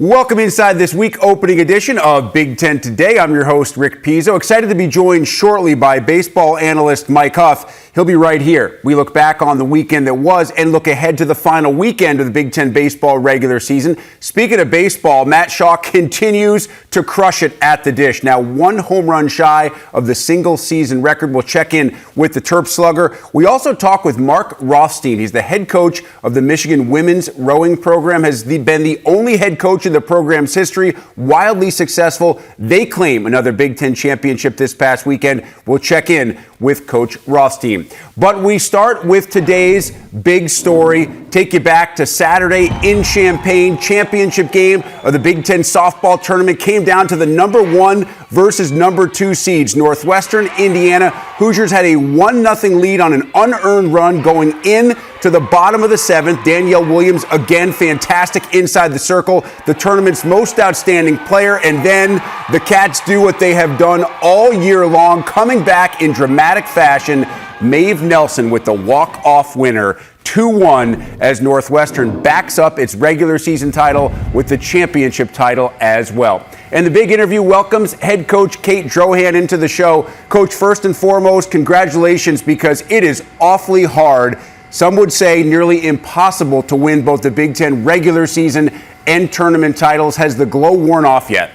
Welcome inside this week opening edition of Big Ten Today. I'm your host, Rick Pizzo. Excited to be joined shortly by baseball analyst Mike Huff. He'll be right here. We look back on the weekend that was and look ahead to the final weekend of the Big Ten baseball regular season. Speaking of baseball, Matt Shaw continues to crush it at the dish. Now 1 home run shy of the single season record. We'll check in with the Terp slugger. We also talk with Mark Rothstein. He's the head coach of the Michigan women's rowing program, has been the only head coach in the program's history, wildly successful. They claim another Big Ten championship this past weekend. We'll check in with Coach Rothstein. But we start with today's big story. Take you back to Saturday in Champaign. Championship game of the Big Ten softball tournament came down to the number 1 versus number 2 seeds. Northwestern, Indiana. Hoosiers had a 1-0 lead on an unearned run going in to the bottom of the 7th. Danielle Williams, again, fantastic inside the circle. The tournament's most outstanding player. And then the Cats do what they have done all year long, coming back in dramatic fashion. Maeve Nelson with the walk-off winner, 2-1, as Northwestern backs up its regular season title with the championship title as well. And the big interview welcomes head coach Kate Drohan into the show. Coach, first and foremost, congratulations, because it is awfully hard, some would say nearly impossible, to win both the Big Ten regular season and tournament titles. Has the glow worn off yet?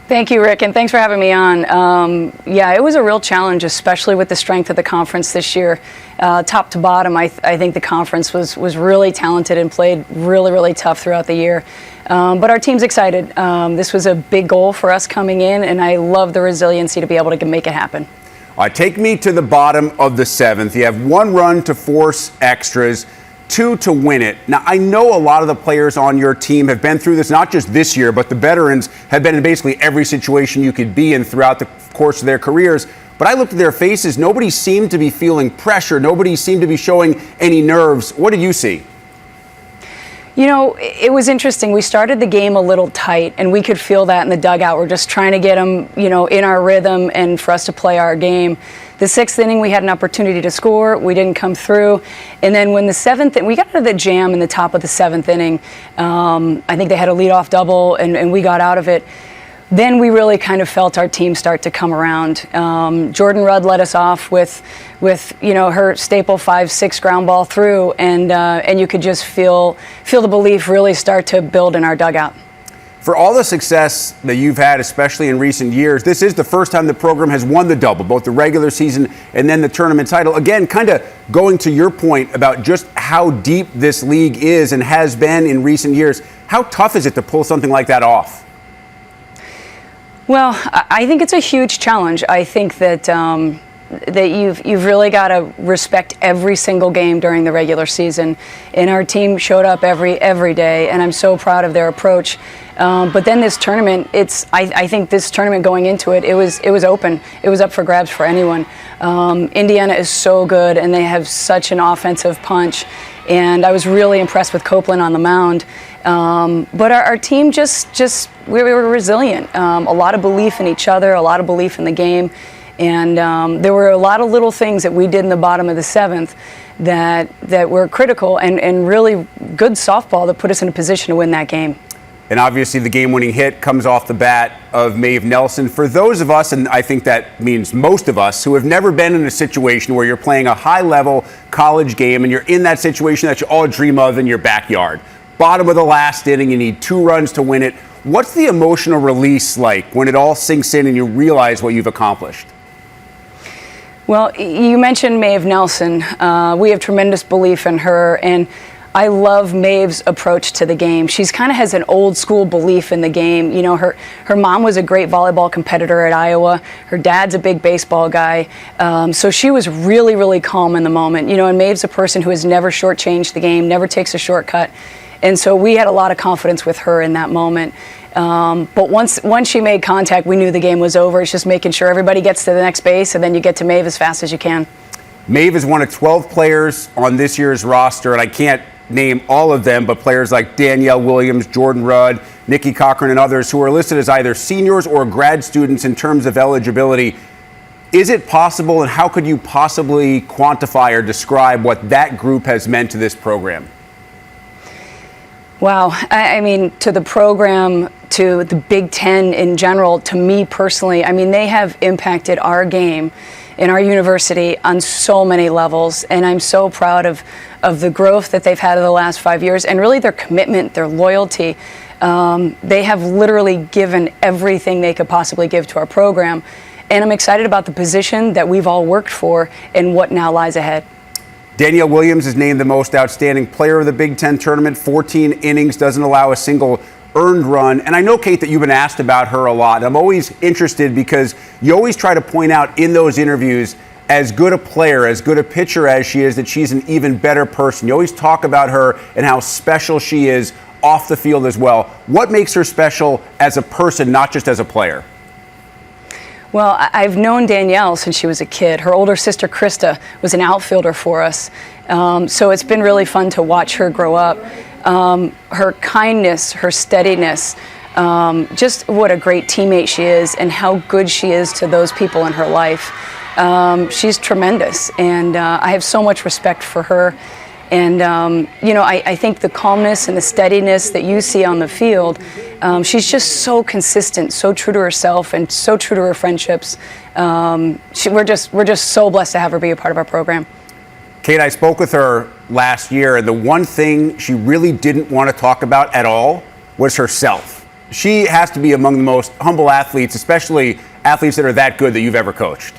Thank you, Rick, and thanks for having me on. Yeah, it was a real challenge, especially with the strength of the conference this year. Top to bottom, I think the conference was really talented and played really, really tough throughout the year. But our team's excited. This was a big goal for us coming in, and I love the resiliency to be able to make it happen. All right, take me to the bottom of the 7th. You have 1 run to force extras, 2 to win it. Now, I know a lot of the players on your team have been through this, not just this year, but the veterans have been in basically every situation you could be in throughout the course of their careers. But I looked at their faces. Nobody seemed to be feeling pressure. Nobody seemed to be showing any nerves. What did you see? You know, it was interesting. We started the game a little tight, and we could feel that in the dugout. We're just trying to get them, in our rhythm and for us to play our game. The 6th inning, we had an opportunity to score. We didn't come through. And then when the 7th, we got out of the jam in the top of the 7th inning. I think they had a leadoff double, and we got out of it. Then we really kind of felt our team start to come around. Jordan Rudd led us off with her staple 5-6 ground ball through, and you could just feel the belief really start to build in our dugout. For all the success that you've had, especially in recent years, this is the first time the program has won the double, both the regular season and then the tournament title. Again, kind of going to your point about just how deep this league is and has been in recent years, how tough is it to pull something like that off? Well, I think it's a huge challenge. I think that you've really got to respect every single game during the regular season, and our team showed up every day, and I'm so proud of their approach. But then this tournament, I think this tournament going into it, it was open. It was up for grabs for anyone. Indiana is so good, and they have such an offensive punch, and I was really impressed with Copeland on the mound. But our team we were resilient. A lot of belief in each other, a lot of belief in the game. And there were a lot of little things that we did in the bottom of the 7th that were critical and really good softball that put us in a position to win that game. And obviously the game-winning hit comes off the bat of Maeve Nelson. For those of us, and I think that means most of us, who have never been in a situation where you're playing a high-level college game and you're in that situation that you all dream of in your backyard. Bottom of the last inning, you need 2 runs to win it. What's the emotional release like when it all sinks in and you realize what you've accomplished? Well, you mentioned Maeve Nelson. We have tremendous belief in her, and I love Maeve's approach to the game. She's kind of has an old school belief in the game. Her mom was a great volleyball competitor at Iowa. Her dad's a big baseball guy. So she was really, really calm in the moment. And Maeve's a person who has never shortchanged the game, never takes a shortcut. And so we had a lot of confidence with her in that moment. But once she made contact, we knew the game was over. It's just making sure everybody gets to the next base, and then you get to Maeve as fast as you can. Maeve is one of 12 players on this year's roster, and I can't name all of them, but players like Danielle Williams, Jordan Rudd, Nikki Cochran, and others who are listed as either seniors or grad students in terms of eligibility. Is it possible, and how could you possibly quantify or describe what that group has meant to this program? Wow. I mean, to the program, to the Big Ten in general, to me personally, I mean, they have impacted our game in our university on so many levels. And I'm so proud of the growth that they've had in the last 5 years and really their commitment, their loyalty. They have literally given everything they could possibly give to our program. And I'm excited about the position that we've all worked for and what now lies ahead. Danielle Williams is named the most outstanding player of the Big Ten tournament. 14 innings, doesn't allow a single earned run. And I know, Kate, that you've been asked about her a lot. I'm always interested because you always try to point out in those interviews, as good a player, as good a pitcher as she is, that she's an even better person. You always talk about her and how special she is off the field as well. What makes her special as a person, not just as a player? Well, I've known Danielle since she was a kid. Her older sister, Krista, was an outfielder for us. So it's been really fun to watch her grow up. Her kindness, her steadiness, just what a great teammate she is and how good she is to those people in her life. She's tremendous, and I have so much respect for her. And, I think the calmness and the steadiness that you see on the field, she's just so consistent, so true to herself, and so true to her friendships. We're just so blessed to have her be a part of our program. Kate, I spoke with her last year, and the one thing she really didn't want to talk about at all was herself. She has to be among the most humble athletes, especially athletes that are that good that you've ever coached.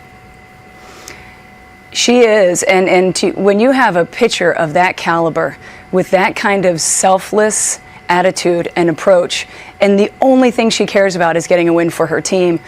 She is, and when you have a pitcher of that caliber with that kind of selfless attitude and approach, and the only thing she cares about is getting a win for her team,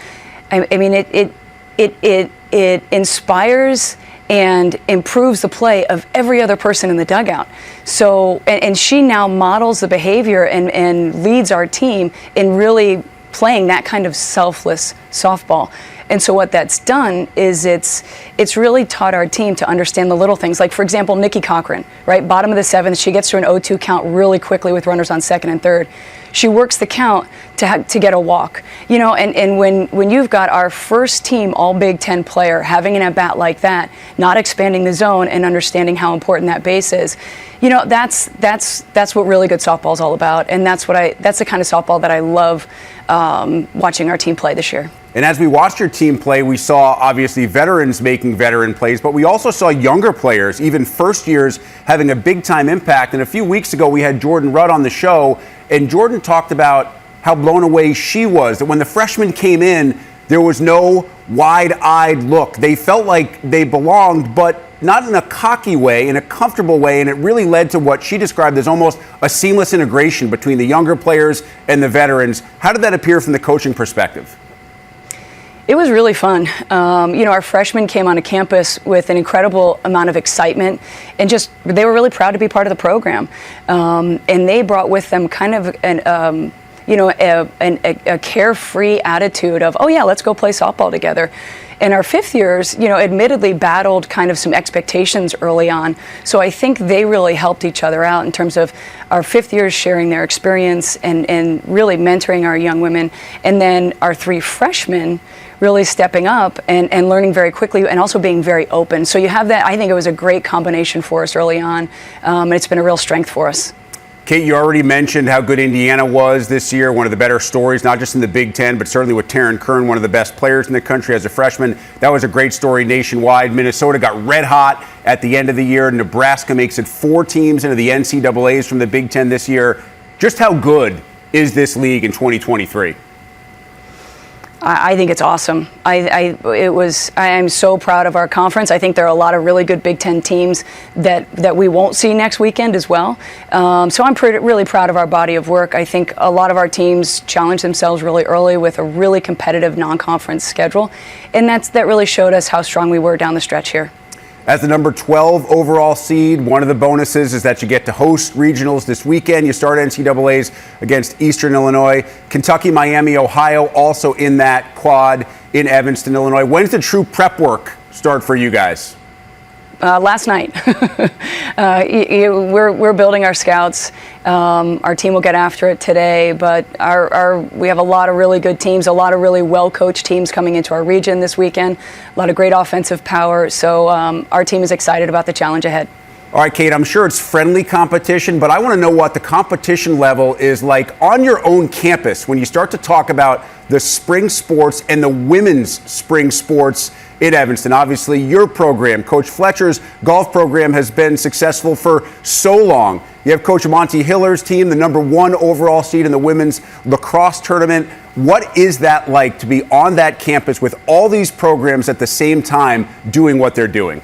I mean, it inspires and improves the play of every other person in the dugout. So, and she now models the behavior and leads our team in really playing that kind of selfless softball. And so what that's done is it's really taught our team to understand the little things. Like, for example, Nikki Cochran, right? Bottom of the seventh, she gets to an 0-2 count really quickly with runners on second and third. She works the count to get a walk. And when you've got our first team all Big Ten player having an at-bat like that, not expanding the zone and understanding how important that base is, that's what really good softball is all about. And that's the kind of softball that I love watching our team play this year. And as we watched your team play, we saw obviously veterans making veteran plays, but we also saw younger players, even first years, having a big time impact. And a few weeks ago, we had Jordan Rudd on the show, and Jordan talked about how blown away she was, that when the freshmen came in, there was no wide-eyed look. They felt like they belonged, but not in a cocky way, in a comfortable way, and it really led to what she described as almost a seamless integration between the younger players and the veterans. How did that appear from the coaching perspective? It was really fun. Our freshmen came onto campus with an incredible amount of excitement, and they were really proud to be part of the program. And they brought with them kind of a carefree attitude of, oh yeah, let's go play softball together. And our fifth years, admittedly battled kind of some expectations early on. So I think they really helped each other out in terms of our fifth years sharing their experience and really mentoring our young women. And then our three freshmen really stepping up and learning very quickly and also being very open. So you have that. I think it was a great combination for us early on. And it's been a real strength for us. Kate, you already mentioned how good Indiana was this year, one of the better stories, not just in the Big Ten, but certainly with Taryn Kern, one of the best players in the country as a freshman. That was a great story nationwide. Minnesota got red hot at the end of the year. Nebraska makes it 4 teams into the NCAAs from the Big Ten this year. Just how good is this league in 2023? I think it's awesome. I'm so proud of our conference. I think there are a lot of really good Big Ten teams that we won't see next weekend as well. So I'm really proud of our body of work. I think a lot of our teams challenged themselves really early with a really competitive non-conference schedule, and that really showed us how strong we were down the stretch here. As the number 12 overall seed, one of the bonuses is that you get to host regionals this weekend. You start NCAAs against Eastern Illinois, Kentucky, Miami, Ohio, also in that quad in Evanston, Illinois. When's the true prep work start for you guys? Last night. We're building our scouts. Our team will get after it today, but we have a lot of really good teams, a lot of really well-coached teams coming into our region this weekend, a lot of great offensive power. So our team is excited about the challenge ahead. All right, Kate, I'm sure it's friendly competition, but I want to know what the competition level is like on your own campus when you start to talk about the spring sports and the women's spring sports in Evanston. Obviously, your program, Coach Fletcher's golf program, has been successful for so long. You have Coach Monty Hiller's team, the #1 overall seed in the women's lacrosse tournament. What is that like to be on that campus with all these programs at the same time doing what they're doing?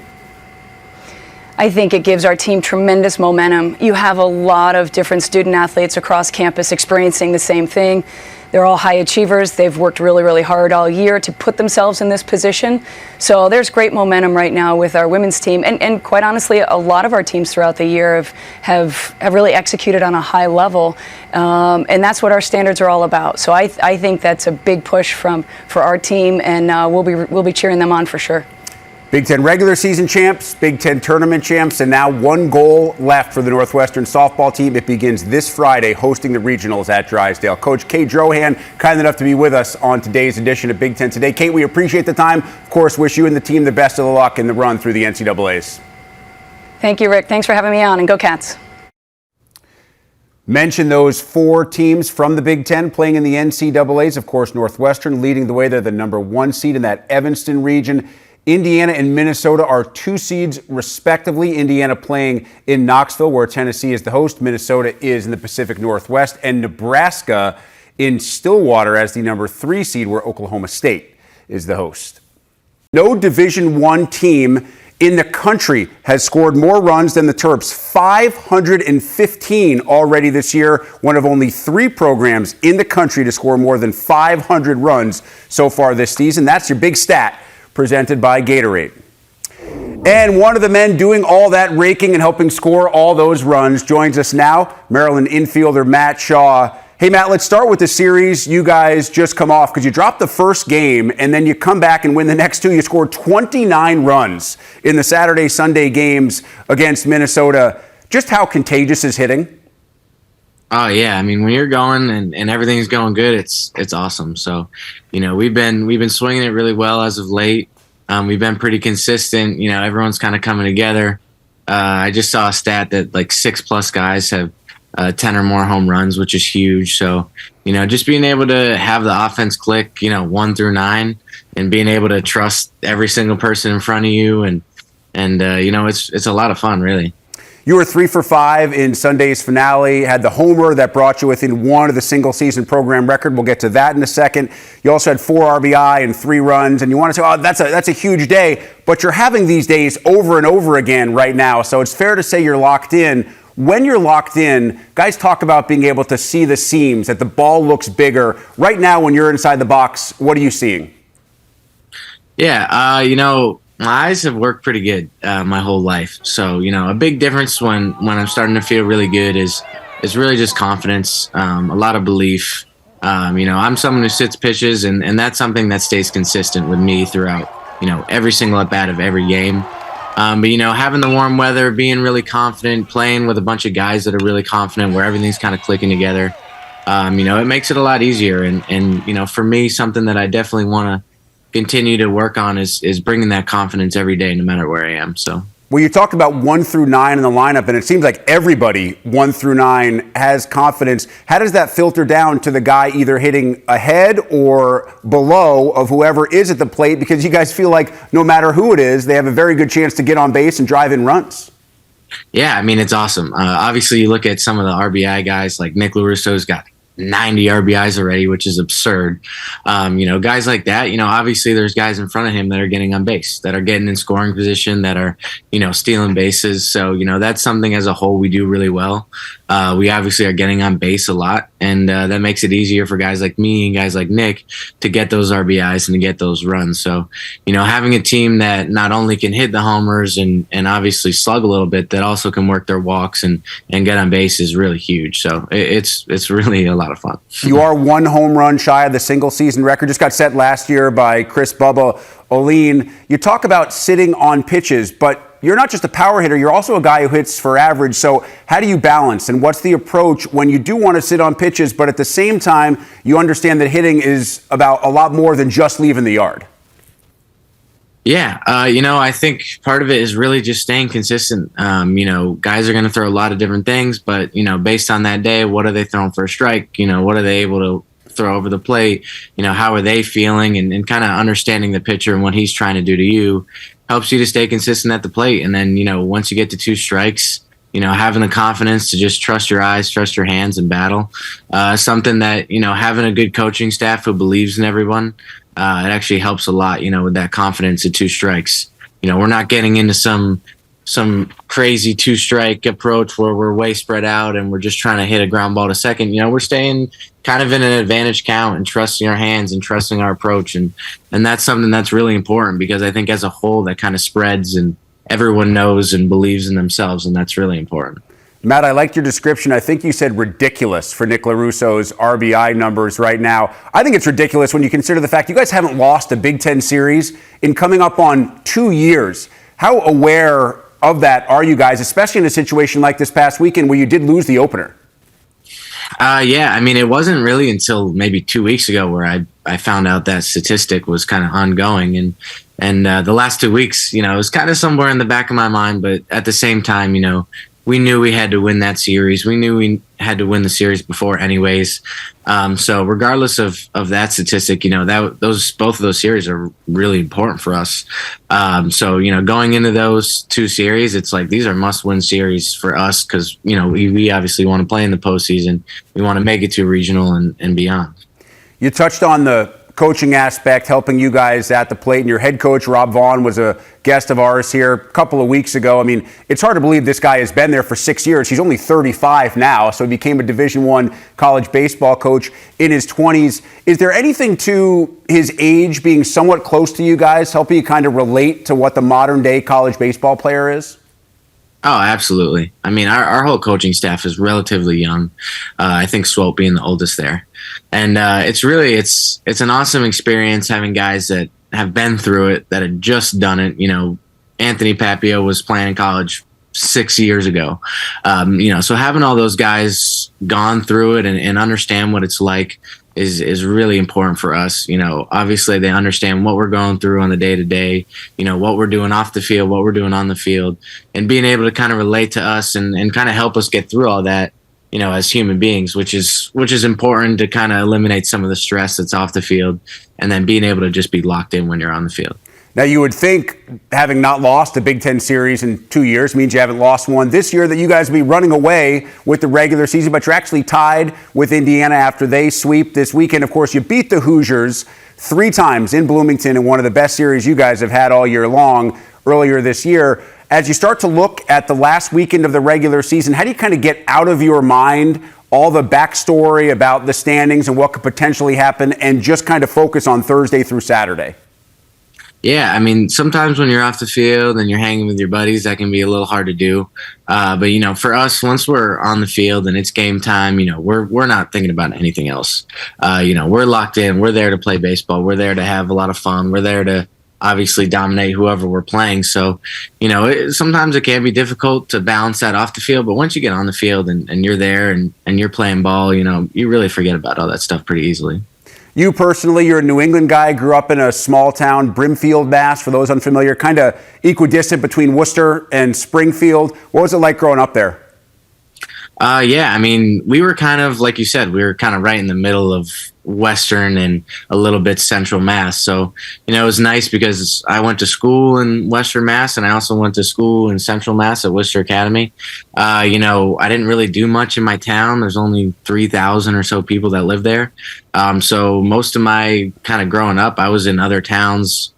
I think it gives our team tremendous momentum. You have a lot of different student athletes across campus experiencing the same thing. They're all high achievers. They've worked really, really hard all year to put themselves in this position. So there's great momentum right now with our women's team. And quite honestly, a lot of our teams throughout the year have really executed on a high level. And that's what our standards are all about. So I think that's a big push for our team, and we'll be cheering them on for sure. Big Ten regular season champs, Big Ten tournament champs, and now one goal left for the Northwestern softball team. It begins this Friday, hosting the regionals at Drysdale. Coach Kate Drohan, kind enough to be with us on today's edition of Big Ten Today. Kate, we appreciate the time. Of course, wish you and the team the best of the luck in the run through the NCAAs. Thank you, Rick. Thanks for having me on, and go Cats. Mention those 4 teams from the Big Ten playing in the NCAAs. Of course, Northwestern leading the way. They're the #1 seed in that Evanston region. Indiana and Minnesota are 2 seeds respectively. Indiana playing in Knoxville, where Tennessee is the host. Minnesota is in the Pacific Northwest. And Nebraska in Stillwater as the #3 seed, where Oklahoma State is the host. No Division I team in the country has scored more runs than the Terps. 515 already this year. One of only 3 programs in the country to score more than 500 runs so far this season. That's your big stat, presented by Gatorade. And one of the men doing all that raking and helping score all those runs joins us now, Maryland infielder Matt Shaw. Hey, Matt, let's start with the series you guys just come off, because you dropped the first game and then you come back and win the next 2. You scored 29 runs in the Saturday-Sunday games against Minnesota. Just how contagious is hitting? Oh yeah, I mean, when you're going and everything's going good, it's awesome. So, we've been swinging it really well as of late. We've been pretty consistent. Everyone's kind of coming together. I just saw a stat that like 6+ guys have 10 or more home runs, which is huge. So, just being able to have the offense click, 1 through 9, and being able to trust every single person in front of you, and it's a lot of fun, really. You were 3 for 5 in Sunday's finale, had the homer that brought you within 1 of the single-season program record. We'll get to that in a second. You also had 4 RBI and 3 runs, and you want to say, oh, that's a huge day, but you're having these days over and over again right now, so it's fair to say you're locked in. When you're locked in, guys talk about being able to see the seams, that the ball looks bigger. Right now, when you're inside the box, what are you seeing? Yeah, my eyes have worked pretty good my whole life. So, a big difference when I'm starting to feel really good is really just confidence, a lot of belief. I'm someone who sits pitches, and that's something that stays consistent with me throughout, every single at-bat of every game. But, having the warm weather, being really confident, playing with a bunch of guys that are really confident, where everything's kind of clicking together, it makes it a lot easier. And for me, something that I definitely want to continue to work on is bringing that confidence every day, no matter where I am. So, well, you talked about 1 through 9 in the lineup, and it seems like everybody 1 through 9 has confidence. How does that filter down to the guy either hitting ahead or below of whoever is at the plate? Because you guys feel like no matter who it is, they have a very good chance to get on base and drive in runs. Yeah, I mean, it's awesome. Obviously, you look at some of the RBI guys, like Nick LaRusso's got 90 RBIs already, which is absurd. Guys like that, obviously there's guys in front of him that are getting on base, that are getting in scoring position, that are, stealing bases. So, that's something as a whole we do really well. We obviously are getting on base a lot, and that makes it easier for guys like me and guys like Nick to get those RBIs and to get those runs. So, having a team that not only can hit the homers and obviously slug a little bit, that also can work their walks and get on base is really huge. So it's really a lot of fun. You are 1 home run shy of the single season record. Just got set last year by Chris Bubba Oline. You talk about sitting on pitches, but you're not just a power hitter, you're also a guy who hits for average. So how do you balance, and what's the approach when you do want to sit on pitches, but at the same time you understand that hitting is about a lot more than just leaving the yard? Yeah, I think part of it is really just staying consistent. Guys are going to throw a lot of different things, but based on that day, what are they throwing for a strike? What are they able to throw over the plate? How are they feeling, and kind of understanding the pitcher and what he's trying to do to you helps you to stay consistent at the plate. And then once you get to two strikes, having the confidence to just trust your eyes, trust your hands, and battle. Something that having a good coaching staff who believes in everyone. It actually helps a lot, with that confidence at two strikes. We're not getting into some crazy two-strike approach where we're way spread out and we're just trying to hit a ground ball to second. We're staying kind of in an advantage count and trusting our hands and trusting our approach. And that's something that's really important, because I think as a whole that kind of spreads and everyone knows and believes in themselves, and that's really important. Matt, I liked your description. I think you said ridiculous for Nick LaRusso's RBI numbers right now. I think it's ridiculous when you consider the fact you guys haven't lost a Big Ten series in coming up on 2 years. How aware of that are you guys, especially in a situation like this past weekend where you did lose the opener? Yeah, I mean, it wasn't really until maybe 2 weeks ago where I found out that statistic was kind of ongoing. And the last 2 weeks, it was kind of somewhere in the back of my mind. But at the same time, we knew we had to win that series. We knew we had to win the series before anyways. So regardless of that statistic, both of those series are really important for us. So going into those two series, it's like these are must-win series for us, because, we obviously want to play in the postseason. We want to make it to regional and beyond. You touched on the coaching aspect, helping you guys at the plate, and your head coach, Rob Vaughn, was a guest of ours here a couple of weeks ago. I mean, it's hard to believe this guy has been there for 6 years. He's only 35 now, so he became a Division I college baseball coach in his 20s. Is there anything to his age being somewhat close to you guys, helping you kind of relate to what the modern day college baseball player is? Oh, absolutely. I mean, our whole coaching staff is relatively young. I think Swope being the oldest there. And it's an awesome experience having guys that have been through it, that had just done it. Anthony Papio was playing in college 6 years ago. So having all those guys gone through it and understand what it's like is really important for us. Obviously they understand what we're going through on the day to day, what we're doing off the field, what we're doing on the field, and being able to kind of relate to us and kind of help us get through all that, as human beings, which is important to kind of eliminate some of the stress that's off the field, and then being able to just be locked in when you're on the field. Now, you would think having not lost a Big Ten series in 2 years means you haven't lost one this year, that you guys would be running away with the regular season, but you're actually tied with Indiana after they sweep this weekend. Of course, you beat the Hoosiers 3 times in Bloomington in one of the best series you guys have had all year long earlier this year. As you start to look at the last weekend of the regular season, how do you kind of get out of your mind all the backstory about the standings and what could potentially happen and just kind of focus on Thursday through Saturday? Yeah, I mean, sometimes when you're off the field and you're hanging with your buddies, that can be a little hard to do. But for us, once we're on the field and it's game time, we're not thinking about anything else. We're locked in. We're there to play baseball. We're there to have a lot of fun. We're there to obviously dominate whoever we're playing. So, sometimes it can be difficult to balance that off the field. But once you get on the field and you're there and you're playing ball, you really forget about all that stuff pretty easily. You personally, you're a New England guy, grew up in a small town, Brimfield, Mass. For those unfamiliar, kind of equidistant between Worcester and Springfield. What was it like growing up there? Yeah, I mean, we were kind of, like you said, we were kind of right in the middle of Western and a little bit Central Mass. So, it was nice because I went to school in Western Mass and I also went to school in Central Mass at Worcester Academy. I didn't really do much in my town. There's only 3,000 or so people that live there. So most of my kind of growing up, I was in other towns.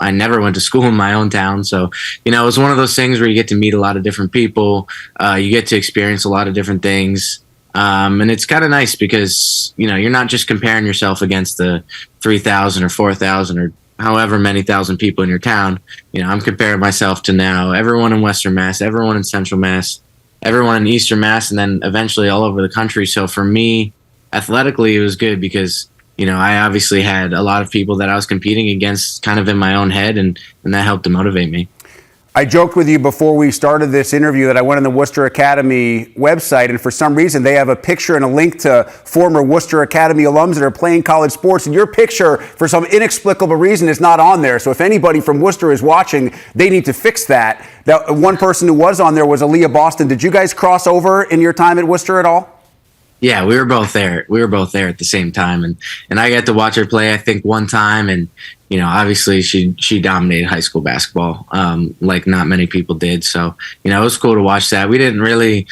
I never went to school in my own town. So, it was one of those things where you get to meet a lot of different people. You get to experience a lot of different things. And it's kind of nice because, you're not just comparing yourself against the 3,000 or 4,000 or however many thousand people in your town. I'm comparing myself to now everyone in Western Mass, everyone in Central Mass, everyone in Eastern Mass, and then eventually all over the country. So for me, athletically, it was good because I obviously had a lot of people that I was competing against kind of in my own head, and that helped to motivate me. I joked with you before we started this interview that I went on the Worcester Academy website, and for some reason they have a picture and a link to former Worcester Academy alums that are playing college sports, and your picture, for some inexplicable reason, is not on there. So if anybody from Worcester is watching, they need to fix that. That one person who was on there was Aaliyah Boston. Did you guys cross over in your time at Worcester at all? Yeah, we were both there. We were both there at the same time, and I got to watch her play, I think, one time, and obviously she dominated high school basketball, like not many people did. So it was cool to watch that. We didn't really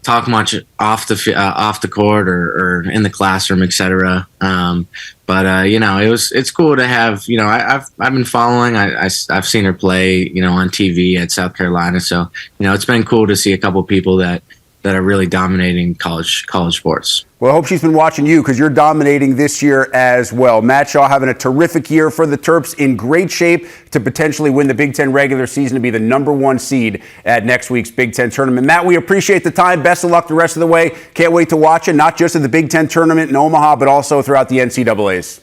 talk much off the court or in the classroom, etc. But it's cool to have. I've been following. I've seen her play, on TV at South Carolina. So it's been cool to see a couple people that are really dominating college sports. Well, I hope she's been watching you because you're dominating this year as well. Matt Shaw having a terrific year for the Terps, in great shape to potentially win the Big Ten regular season to be the #1 seed at next week's Big Ten tournament. Matt, we appreciate the time. Best of luck the rest of the way. Can't wait to watch it, not just at the Big Ten tournament in Omaha, but also throughout the NCAAs.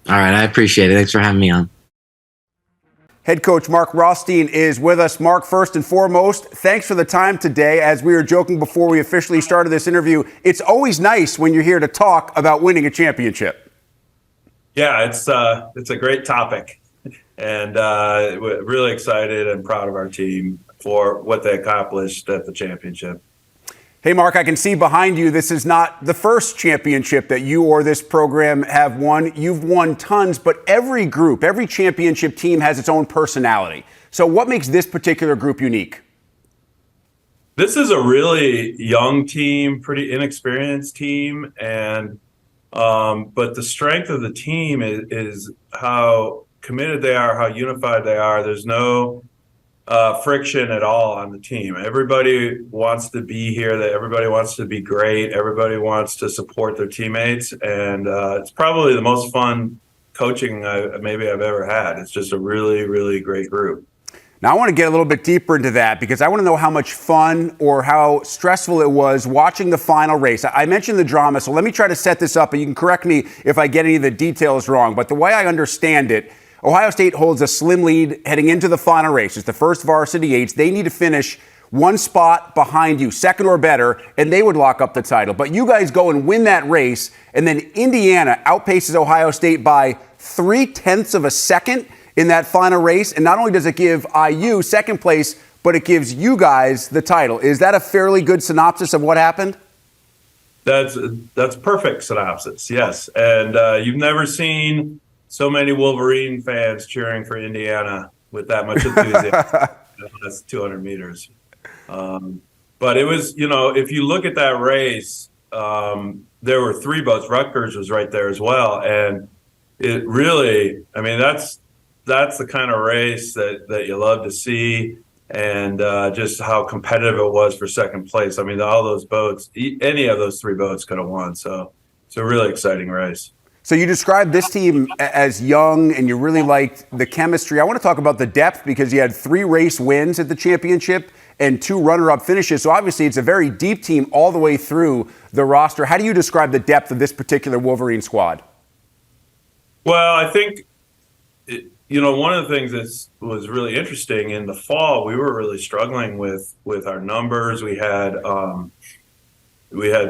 All right, I appreciate it. Thanks for having me on. Head coach Mark Rothstein is with us. Mark, first and foremost, thanks for the time today. As we were joking before we officially started this interview, it's always nice when you're here to talk about winning a championship. Yeah, it's a great topic, and we're really excited and proud of our team for what they accomplished at the championship. Hey, Mark, I can see behind you this is not the first championship that you or this program have won. You've won tons, but every group, every championship team has its own personality. So what makes this particular group unique? This is a really young team, pretty inexperienced team, and but the strength of the team is how committed they are, how unified they are. There's no friction at all on the team. Everybody wants to be here. That everybody wants to be great. Everybody wants to support their teammates, and it's probably the most fun coaching I've ever had. It's just a really, really great group. Now I want to get a little bit deeper into that because I want to know how much fun or how stressful it was watching the final race. I mentioned the drama, so let me try to set this up, and you can correct me if I get any of the details wrong. But the way I understand it, Ohio State holds a slim lead heading into the final race. It's the first varsity eights. They need to finish one spot behind you, second or better, and they would lock up the title. But you guys go and win that race, and then Indiana outpaces Ohio State by 0.3 of a second in that final race. And not only does it give IU second place, but it gives you guys the title. Is that a fairly good synopsis of what happened? That's perfect synopsis, yes. And you've never seen so many Wolverine fans cheering for Indiana with that much enthusiasm. That's 200 meters. But it was, if you look at that race, there were 3 boats. Rutgers was right there as well. And it really, that's the kind of race that you love to see, and just how competitive it was for second place. All those boats, any of those 3 boats could have won. So it's a really exciting race. So you described this team as young, and you really liked the chemistry. I want to talk about the depth because you had 3 race wins at the championship and 2 runner-up finishes. So obviously it's a very deep team all the way through the roster. How do you describe the depth of this particular Wolverine squad? Well, I think, one of the things that was really interesting in the fall, we were really struggling with our numbers. We had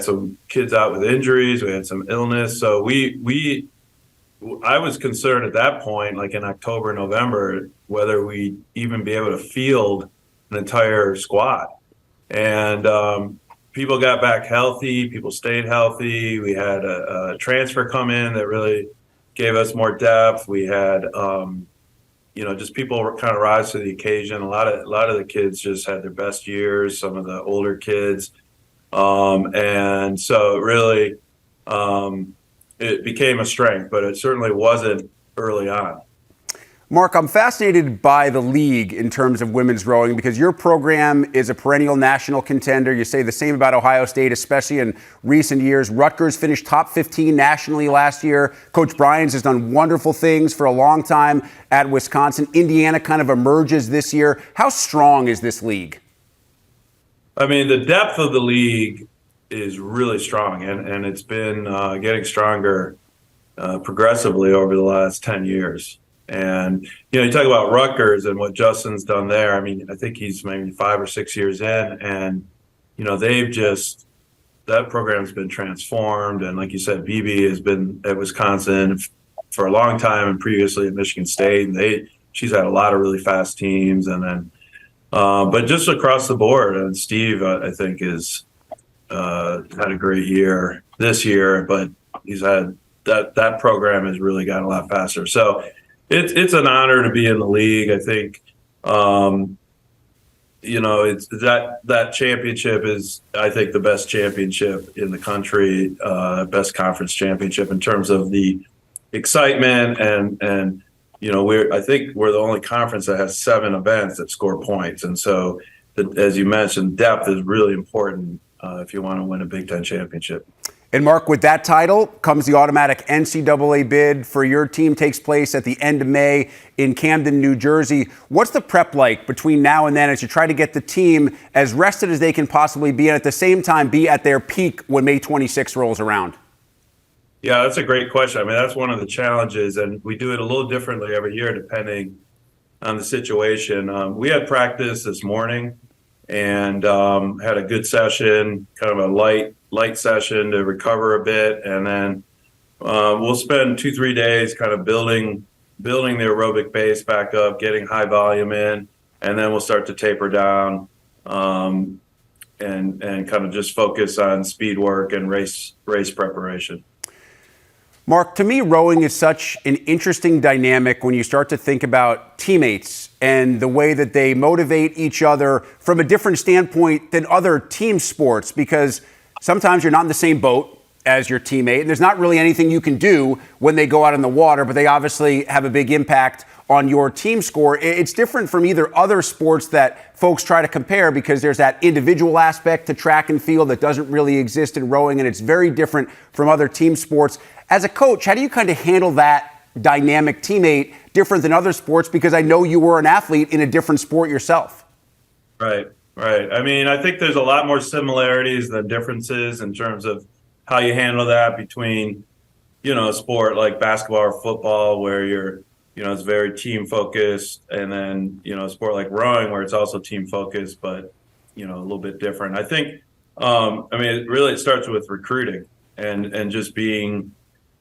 some kids out with injuries. We had some illness. So I was concerned at that point, like in October, November, whether we'd even be able to field an entire squad. And people got back healthy. People stayed healthy. We had a transfer come in that really gave us more depth. We had, just people kind of rise to the occasion. A lot of the kids just had their best years. Some of the older kids. And so it really, it became a strength, but it certainly wasn't early on. Mark, I'm fascinated by the league in terms of women's rowing because your program is a perennial national contender. You say the same about Ohio State, especially in recent years. Rutgers finished top 15 nationally last year. Coach Bryans has done wonderful things for a long time at Wisconsin. Indiana kind of emerges this year. How strong is this league? The depth of the league is really strong, and it's been getting stronger progressively over the last 10 years. And, you talk about Rutgers and what Justin's done there. I mean, I think he's maybe 5 or 6 years in, and, that program's been transformed. And like you said, BB has been at Wisconsin for a long time and previously at Michigan State. And she's had a lot of really fast teams. And then, but just across the board, and Steve, I think, is had a great year this year, but he's had that program has really gotten a lot faster. So it's an honor to be in the league. I think, it's that championship is, I think, the best championship in the country, best conference championship in terms of the excitement and I think we're the only conference that has 7 events that score points. And so, as you mentioned, depth is really important if you want to win a Big Ten championship. And Mark, with that title comes the automatic NCAA bid for your team. Takes place at the end of May in Camden, New Jersey. What's the prep like between now and then as you try to get the team as rested as they can possibly be and at the same time be at their peak when May 26 rolls around? Yeah, that's a great question. I mean, that's one of the challenges, and we do it a little differently every year depending on the situation. We had practice this morning and had a good session, kind of a light session to recover a bit, and then we'll spend 2-3 days kind of building the aerobic base back up, getting high volume in, and then we'll start to taper down and kind of just focus on speed work and race preparation. Mark, to me, rowing is such an interesting dynamic when you start to think about teammates and the way that they motivate each other from a different standpoint than other team sports, because sometimes you're not in the same boat as your teammate, and there's not really anything you can do when they go out in the water, but they obviously have a big impact on your team score. It's different from either other sports that folks try to compare because there's that individual aspect to track and field that doesn't really exist in rowing, and it's very different from other team sports. As a coach, how do you kind of handle that dynamic teammate different than other sports? Because I know you were an athlete in a different sport yourself. Right. I mean, I think there's a lot more similarities than differences in terms of how you handle that between, a sport like basketball or football where it's very team focused, and then, a sport like rowing where it's also team focused, but, a little bit different. I think, it starts with recruiting and just being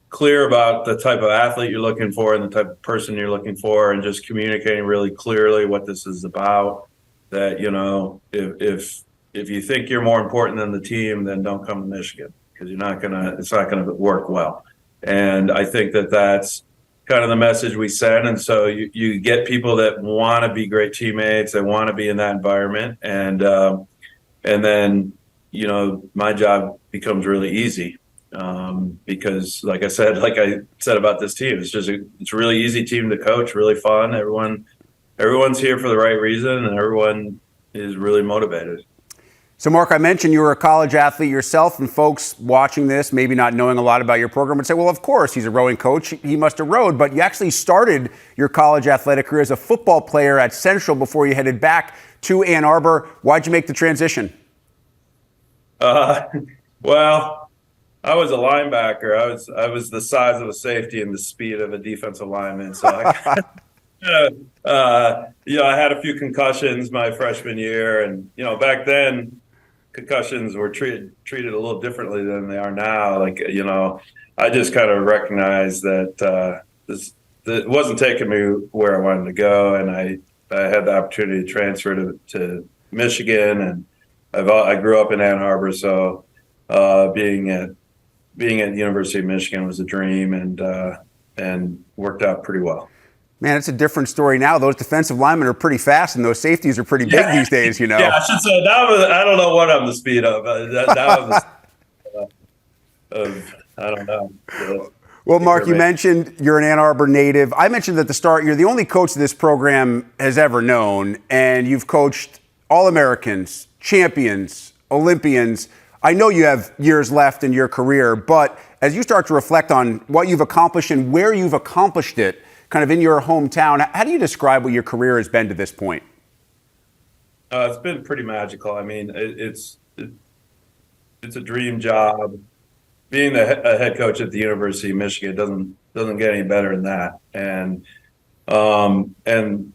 clear about the type of athlete you're looking for and the type of person you're looking for, and just communicating really clearly what this is about. That, if you think you're more important than the team, then don't come to Michigan, because it's not gonna work well. And I think that's kind of the message we send. And so you get people that want to be great teammates, that want to be in that environment, and then my job becomes really easy. Because like I said about this team, it's a really easy team to coach, really fun. Everyone's here for the right reason, and everyone is really motivated. So, Mark, I mentioned you were a college athlete yourself, and folks watching this, maybe not knowing a lot about your program, would say, well, of course, he's a rowing coach. He must have rowed. But you actually started your college athletic career as a football player at Central before you headed back to Ann Arbor. Why'd you make the transition? Well, I was a linebacker. I was the size of a safety and the speed of a defensive lineman. So I had a few concussions my freshman year, and back then concussions were treated a little differently than they are now. I just kind of recognized that it wasn't taking me where I wanted to go, and I had the opportunity to transfer to Michigan, and I grew up in Ann Arbor, so being at the University of Michigan was a dream, and worked out pretty well. Man, it's a different story now. Those defensive linemen are pretty fast, and those safeties are pretty big these days, Yeah, I should say I don't know what I'm the speed of. I don't know. Well, Mark, you mentioned you're an Ann Arbor native. I mentioned at the start you're the only coach this program has ever known, and you've coached All-Americans, champions, Olympians. I know you have years left in your career, but as you start to reflect on what you've accomplished and where you've accomplished it, kind of in your hometown, how do you describe what your career has been to this point? It's been pretty magical. I mean, it's a dream job. Being a head coach at the University of Michigan doesn't get any better than that. And And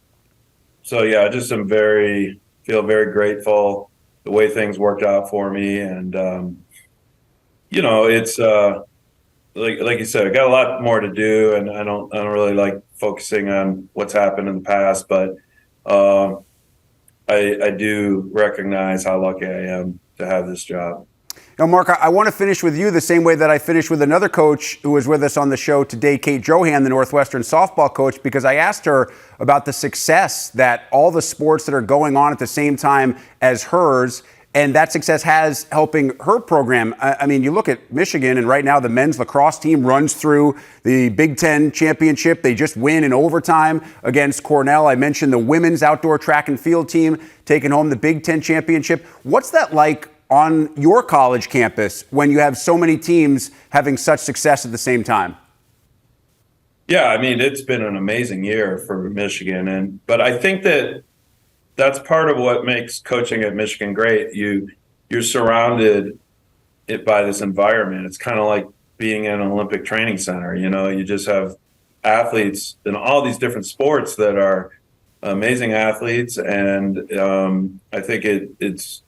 so, yeah, I just feel very grateful the way things worked out for me. And, it's, like you said, I got a lot more to do, and I don't really like focusing on what's happened in the past, but I do recognize how lucky I am to have this job. Now, Mark, I want to finish with you the same way that I finished with another coach who was with us on the show today, Kate Drohan, the Northwestern softball coach, because I asked her about the success that all the sports that are going on at the same time as hers, and that success has helping her program. I mean, you look at Michigan, and right now the men's lacrosse team runs through the Big Ten championship. They just win in overtime against Cornell. I mentioned the women's outdoor track and field team taking home the Big Ten championship. What's that like on your college campus when you have so many teams having such success at the same time? Yeah, I mean, it's been an amazing year for Michigan, but I think that's part of what makes coaching at Michigan great. You're surrounded by this environment. It's kind of like being in an Olympic training center. You just have athletes in all these different sports that are amazing athletes, and I think it's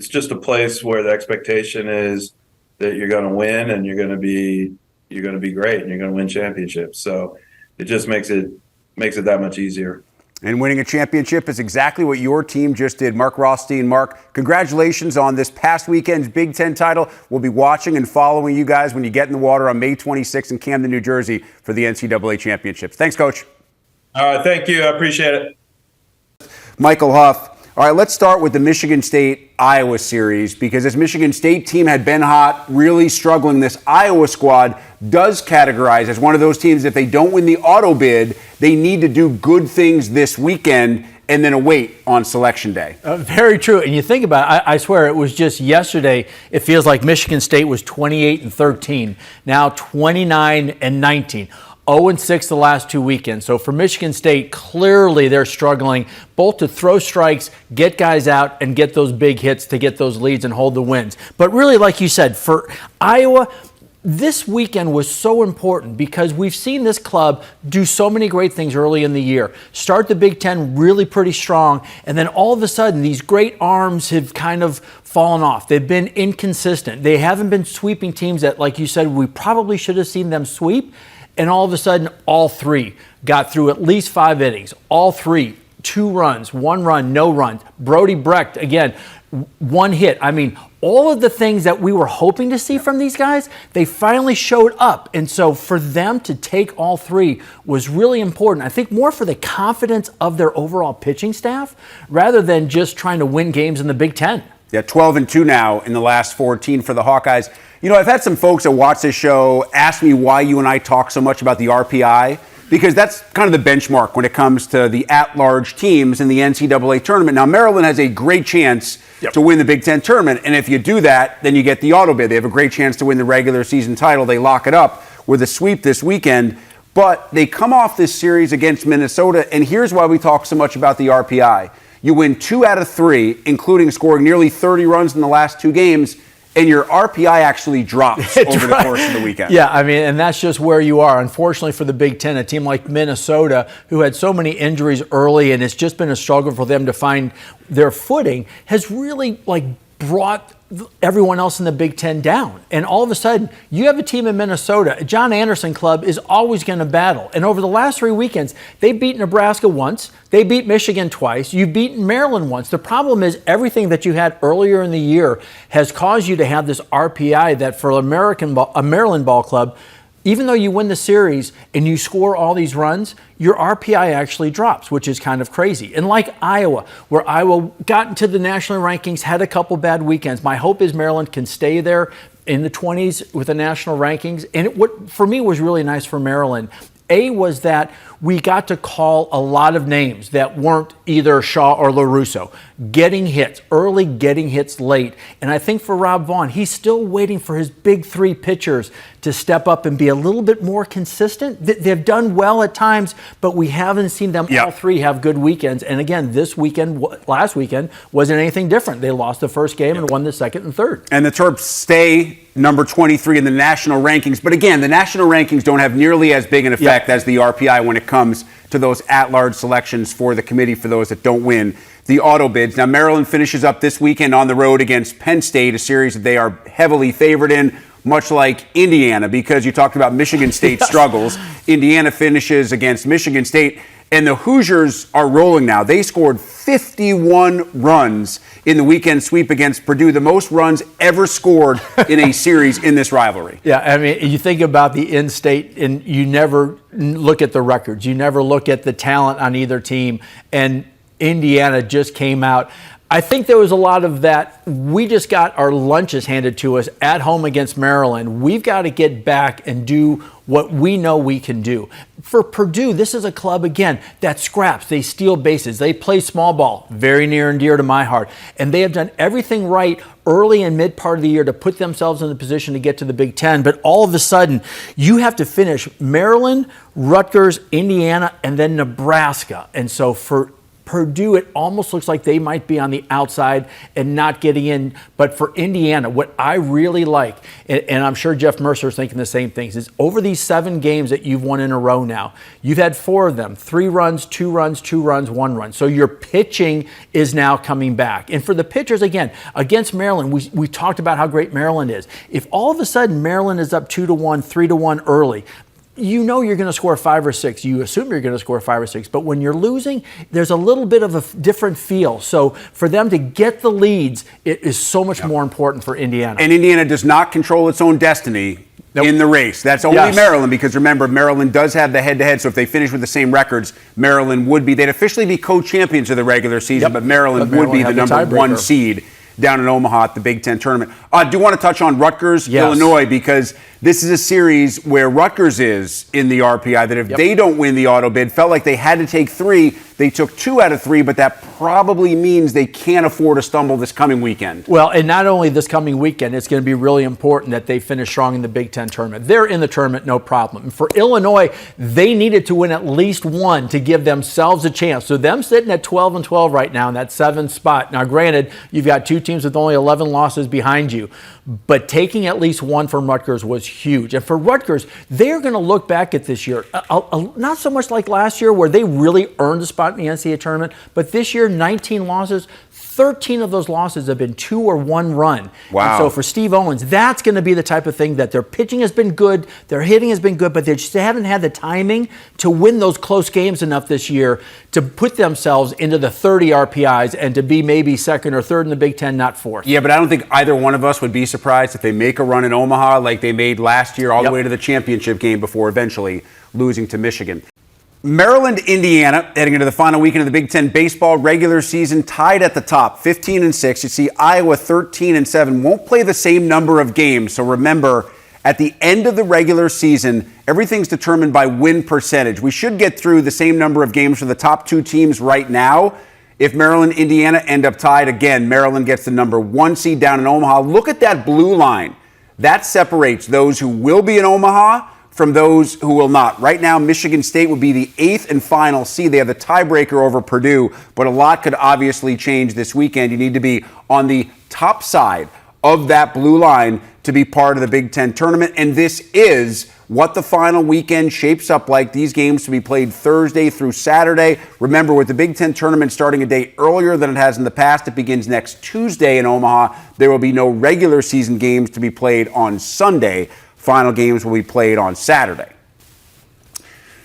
just a place where the expectation is that you're going to win, and you're going to be great, and you're going to win championships. So it just makes it that much easier. And winning a championship is exactly what your team just did. Mark Rothstein. Mark, congratulations on this past weekend's Big Ten title. We'll be watching and following you guys when you get in the water on May 26th in Camden, New Jersey for the NCAA championships. Thanks, Coach. All right, thank you. I appreciate it. Michael Huff. All right, let's start with the Michigan State-Iowa series, because this Michigan State team had been hot, really struggling. This Iowa squad does categorize as one of those teams, if they don't win the auto bid, they need to do good things this weekend and then await on Selection Day. Very true. And you think about it, I swear it was just yesterday, it feels like Michigan State was 28-13, now 29-19. 0-6 the last two weekends. So for Michigan State, clearly they're struggling both to throw strikes, get guys out, and get those big hits to get those leads and hold the wins. But really, like you said, for Iowa, this weekend was so important because we've seen this club do so many great things early in the year. Start the Big Ten really pretty strong, and then all of a sudden these great arms have kind of fallen off. They've been inconsistent. They haven't been sweeping teams that, like you said, we probably should have seen them sweep. And all of a sudden, all three got through at least 5 innings. All three, 2 runs, 1 run, no runs. Brody Brecht, again, 1 hit. I mean, all of the things that we were hoping to see from these guys, they finally showed up. And so for them to take all 3 was really important. I think more for the confidence of their overall pitching staff rather than just trying to win games in the Big Ten. Yeah, 12-2 now in the last 14 for the Hawkeyes. You know, I've had some folks that watch this show ask me why you and I talk so much about the RPI, because that's kind of the benchmark when it comes to the at-large teams in the NCAA tournament. Now, Maryland has a great chance to win the Big Ten tournament, and if you do that, then you get the auto bid. They have a great chance to win the regular season title. They lock it up with a sweep this weekend, but they come off this series against Minnesota, and here's why we talk so much about the RPI. You win 2 out of 3, including scoring nearly 30 runs in the last 2 games, and your RPI actually drops over the course of the weekend. Yeah, I mean, and that's just where you are. Unfortunately for the Big Ten, a team like Minnesota, who had so many injuries early, and it's just been a struggle for them to find their footing, has really brought everyone else in the Big Ten down. And all of a sudden, you have a team in Minnesota. John Anderson Club is always going to battle. And over the last 3 weekends, they beat Nebraska once. They beat Michigan twice. You've beaten Maryland once. The problem is everything that you had earlier in the year has caused you to have this RPI that for a Maryland ball club, even though you win the series and you score all these runs, your RPI actually drops, which is kind of crazy. And like Iowa, where Iowa got into the national rankings, had a couple bad weekends. My hope is Maryland can stay there in the 20s with the national rankings. And what for me was really nice for Maryland, was that we got to call a lot of names that weren't either Shaw or LaRusso, getting hits early, getting hits late. And I think for Rob Vaughn, he's still waiting for his big 3 pitchers to step up and be a little bit more consistent. They've done well at times, but we haven't seen them all 3 have good weekends. And again, last weekend, wasn't anything different. They lost the first game and won the second and third. And the Terps stay number 23 in the national rankings. But again, the national rankings don't have nearly as big an effect as the RPI when it comes to those at-large selections for the committee for those that don't win the auto bids. Now, Maryland finishes up this weekend on the road against Penn State, a series that they are heavily favored in, much like Indiana, because you talked about Michigan State's struggles. Indiana finishes against Michigan State, and the Hoosiers are rolling now. They scored 51 runs in the weekend sweep against Purdue, the most runs ever scored in a series in this rivalry. Yeah, I mean, you think about the in-state, and you never look at the records. You never look at the talent on either team, and Indiana just came out. I think there was a lot of that. We just got our lunches handed to us at home against Maryland. We've got to get back and do what we know we can do. For Purdue, this is a club, again, that scraps. They steal bases. They play small ball, very near and dear to my heart. And they have done everything right early and mid part of the year to put themselves in the position to get to the Big Ten. But all of a sudden, you have to finish Maryland, Rutgers, Indiana, and then Nebraska. And so for Purdue, it almost looks like they might be on the outside and not getting in. But for Indiana, what I really like, and I'm sure Jeff Mercer is thinking the same things, is over these 7 games that you've won in a row now, you've had 4 of them, 3 runs, 2 runs, 2 runs, 1 run. So your pitching is now coming back. And for the pitchers, again, against Maryland, we talked about how great Maryland is. If all of a sudden Maryland is up 2-1, 3-1 early, you know you're going to score 5 or 6. You assume you're going to score 5 or 6. But when you're losing, there's a little bit of a different feel. So for them to get the leads, it is so much more important for Indiana. And Indiana does not control its own destiny in the race. That's only Maryland, because remember, Maryland does have the head-to-head. So if they finish with the same records, Maryland would be. They'd officially be co-champions of the regular season, but Maryland would be the number 1 seed down in Omaha at the Big Ten tournament. I do want to touch on Rutgers, Illinois, because this is a series where Rutgers is in the RPI, that if they don't win the auto bid, felt like they had to take 3. They took 2 out of 3, but that probably means they can't afford to stumble this coming weekend. Well, and not only this coming weekend, it's going to be really important that they finish strong in the Big Ten tournament. They're in the tournament, no problem. And for Illinois, they needed to win at least 1 to give themselves a chance. So them sitting at 12-12 right now in that 7th spot. Now, granted, you've got 2 teams with only 11 losses behind you, but taking at least 1 from Rutgers was huge. And for Rutgers, they're going to look back at this year, not so much like last year where they really earned a spot in the NCAA tournament, but this year, 19 losses, 13 of those losses have been 2 or 1 run. Wow. And so for Steve Owens, that's going to be the type of thing that their pitching has been good, their hitting has been good, but they just haven't had the timing to win those close games enough this year to put themselves into the 30 RPIs and to be maybe 2nd or 3rd in the Big Ten, not 4th. Yeah, but I don't think either one of us would be surprised if they make a run in Omaha like they made last year, all the way to the championship game before eventually losing to Michigan. Maryland, Indiana, heading into the final weekend of the Big Ten baseball regular season, tied at the top, 15-6. You see Iowa 13-7, won't play the same number of games. So remember, at the end of the regular season, everything's determined by win percentage. We should get through the same number of games for the top 2 teams right now. If Maryland, Indiana end up tied, again, Maryland gets the number 1 seed down in Omaha. Look at that blue line. That separates those who will be in Omaha from those who will not. Right now, Michigan State would be the 8th and final seed. They have the tiebreaker over Purdue, but a lot could obviously change this weekend. You need to be on the top side of that blue line to be part of the Big Ten tournament, and this is what the final weekend shapes up like. These games to be played Thursday through Saturday. Remember, with the Big Ten tournament starting a day earlier than it has in the past, it begins next Tuesday in Omaha. There will be no regular season games to be played on Sunday. Final games will be played on Saturday.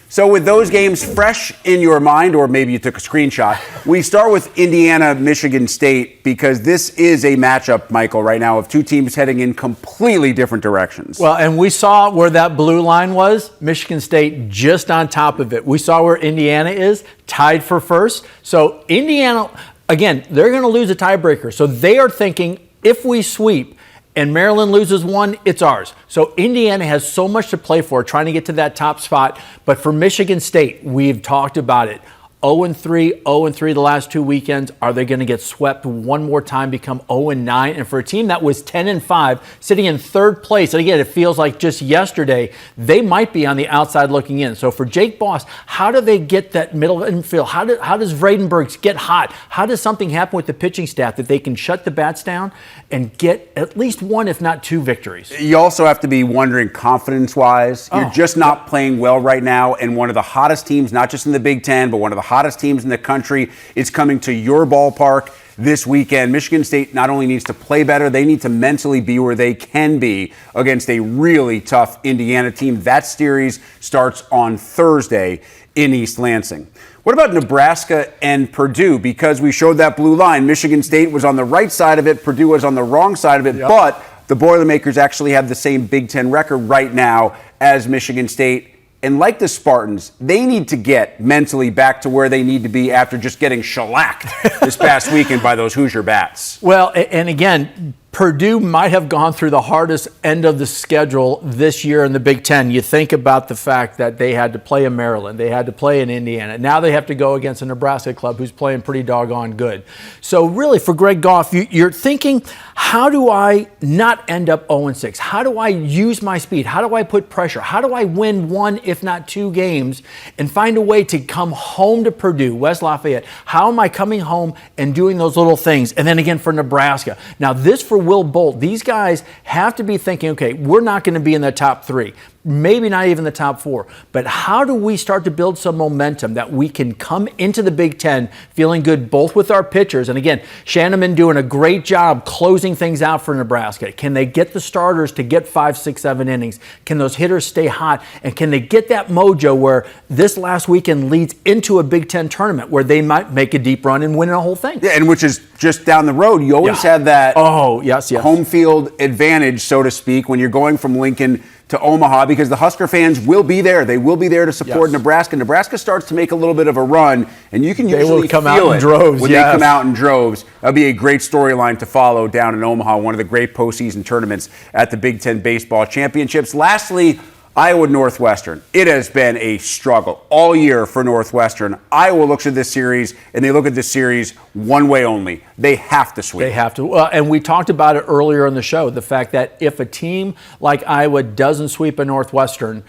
So with those games fresh in your mind, or maybe you took a screenshot, we start with Indiana, Michigan State, because this is a matchup, Michael, right now of 2 teams heading in completely different directions. Well, and we saw where that blue line was, Michigan State just on top of it. We saw where Indiana is, tied for 1st. So Indiana, again, they're going to lose a tiebreaker. So they are thinking, if we sweep, and Maryland loses 1, it's ours. So Indiana has so much to play for, trying to get to that top spot. But for Michigan State, we've talked about it. 0-3, 0-3 the last 2 weekends. Are they going to get swept one more time, become 0-9? And for a team that was 10-5, sitting in third place, and again, it feels like just yesterday, they might be on the outside looking in. So for Jake Boss, how do they get that middle infield? How does Vredenbergs get hot? How does something happen with the pitching staff that they can shut the bats down and get at least one, if not two, victories? You also have to be wondering confidence-wise. You're just not playing well right now, and one of the hottest teams, not just in the Big Ten, but one of the hottest teams in the country is coming to your ballpark this weekend. Michigan State not only needs to play better, they need to mentally be where they can be against a really tough Indiana team. That series starts on Thursday in East Lansing. What about Nebraska and Purdue? Because we showed that blue line. Michigan State was on the right side of it. Purdue was on the wrong side of it. Yep. But the Boilermakers actually have the same Big Ten record right now as Michigan State. And like the Spartans, they need to get mentally back to where they need to be after just getting shellacked this past weekend by those Hoosier Bats. Well, and again, Purdue might have gone through the hardest end of the schedule this year in the Big Ten. You think about the fact that they had to play in Maryland, they had to play in Indiana. Now they have to go against a Nebraska club who's playing pretty doggone good. So really, for Greg Goff, you're thinking, how do I not end up 0-6? How do I use my speed? How do I put pressure? How do I win one, if not two games, and find a way to come home to Purdue, West Lafayette? How am I coming home and doing those little things? And then again for Nebraska. Now this for Will Bolt, these guys have to be thinking, okay, we're not going to be in the top 3, maybe not even the top 4, but how do we start to build some momentum that we can come into the Big Ten feeling good both with our pitchers, and again, Shanneman doing a great job closing things out for Nebraska. Can they get the starters to get 5, 6, 7 innings? Can those hitters stay hot? And can they get that mojo where this last weekend leads into a Big Ten tournament where they might make a deep run and win a whole thing? Yeah, and which is just down the road. You always have that home field advantage, so to speak, when you're going from Lincoln to Omaha, because the Husker fans will be there. They will be there to support Nebraska. Nebraska starts to make a little bit of a run, and you can usually come feel out in droves. When they come out in droves. That'll be a great storyline to follow down in Omaha, one of the great postseason tournaments at the Big Ten Baseball Championships. Lastly, Iowa Northwestern. It has been a struggle all year for Northwestern. Iowa looks at this series, and they look at this series one way only. They have to sweep. They have to. And we talked about it earlier in the show, the fact that if a team like Iowa doesn't sweep a Northwestern,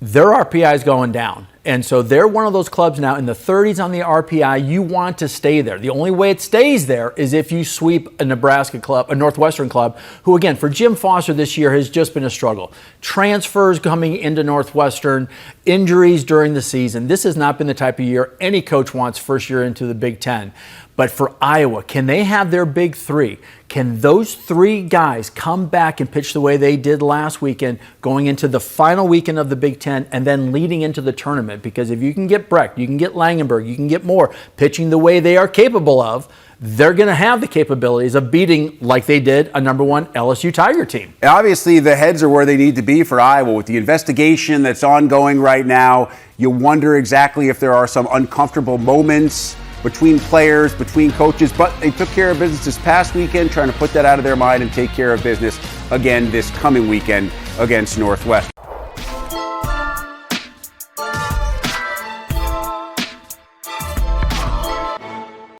their RPI is going down. And so they're one of those clubs now in the 30s on the RPI. You want to stay there. The only way it stays there is if you sweep a Nebraska club, a Northwestern club, who again, for Jim Foster this year has just been a struggle. Transfers coming into Northwestern, injuries during the season. This has not been the type of year any coach wants first year into the Big Ten. But for Iowa, can they have their big 3? Can those 3 guys come back and pitch the way they did last weekend, going into the final weekend of the Big Ten and then leading into the tournament? Because if you can get Brecht, you can get Langenberg, you can get Moore pitching the way they are capable of, they're going to have the capabilities of beating, like they did, a number 1 LSU Tiger team. Obviously, the heads are where they need to be for Iowa. With the investigation that's ongoing right now, you wonder exactly if there are some uncomfortable moments between players, between coaches, but they took care of business this past weekend, trying to put that out of their mind and take care of business again this coming weekend against Northwestern.